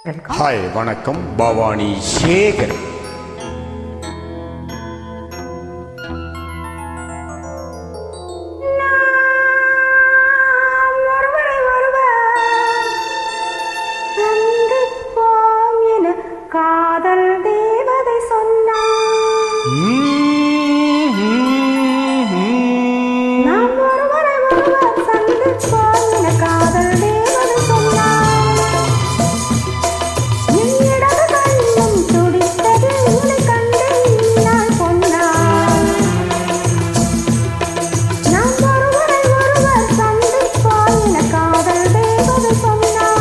Hi வணக்கம், பவானி சேகர். காதல் தேவதை சொன்னார் நாம் ஒருவரை ஒருவர் சந்திப்போம் என காதல் தேவதை சொன்னார். என் இடது கண்ணும் துடித்தது உன்னை கண்டேன் நான் சொன்னார். நாம் ஒருவரை ஒருவர் சந்திப்போம் என காதல் தேவதை சொன்னார்.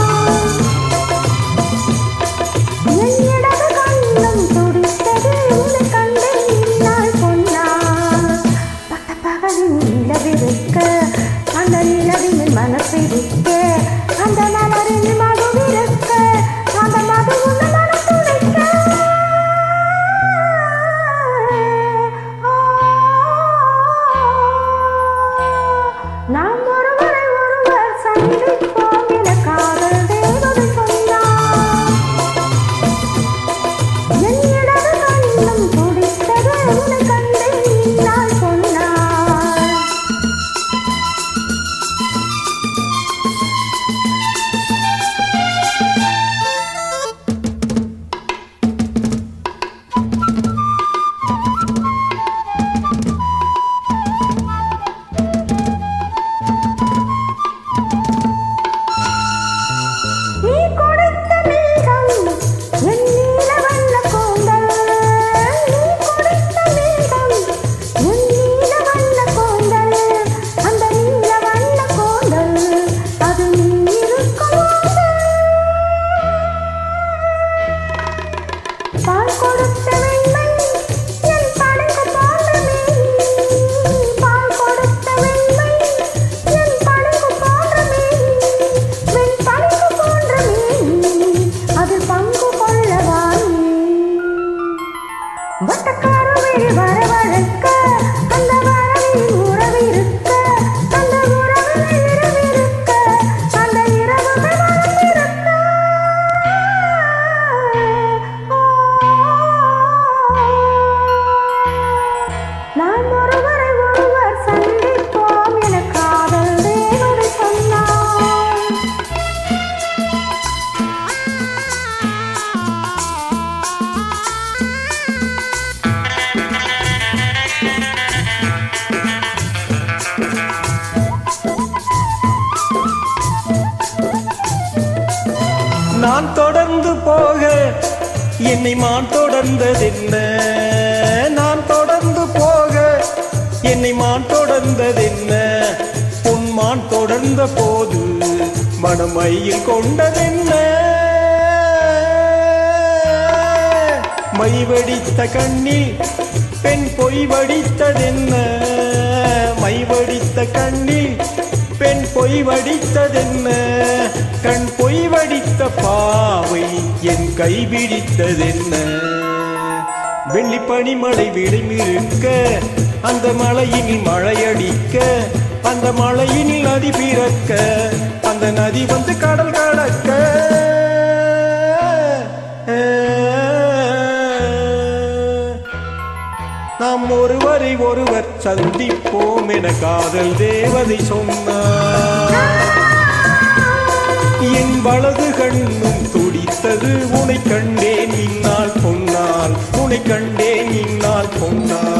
அந்த நிலவின் மனசிருக்க அந்த மலரின் மதுவிருக்க அந்த மது உள்ள மனசுரைக்க நாம் ஒருவரை ஒருவர் சந்திப்போம் என காதல் தேவதை சொன்னார். என் இடது கண்ணும் துடித்தது உன்னை கண்டேன் நான் சொன்னார். பால் கொடுத்த வெண்மை என் படகு போன்றமே, பால் கொடுத்த வெண்மை என் படகு போன்றமே, வெண் படகு போன்றமே அது பங்கு கொள்ளவாய். வட்டக்காரவே வரவழைக்க அந்த வரவில் உறவிருக்க அந்த உறவில் இரவிருக்க அந்த இரவுகள் வரவிருக்க நாம் ஒருவரை ஒருவர் சந்திப்போம் என காதல் தேவதை சொன்னார். நான் தொடர்ந்து போக என்னை மான் தொடர்ந்ததென்ன, நான் தொடர்ந்து போக என்னை மான் தொடர்ந்ததென்ன, பொன்மான் தொடர்ந்த போது மனமையில் கொண்டதென்ன, மை வடித்த கண்ணில் பெண் பொய் வடித்ததென்ன, மை வடித்த கண்ணில் பெண் பொய் வடித்ததென்ன, கண் பொய் வடித்த பாவை என் கைபிடித்ததென்ன, வெள்ளிப்பனி மழை விளைமிருக்க அந்த மலையினில் மழையடிக்க அந்த மலையினில் நதி பிறக்க அந்த நதி வந்து கடல் கடக்க நாம் ஒருவரை ஒருவர் சந்திப்போம் என காதல் தேவதை சொன்னார். என் வலது கண்ணும் துடித்தது உன்னை கண்டேன் இந்நாள் பொன்னால், உன்னை கண்டேன் இந்நாள் பொன்னால்.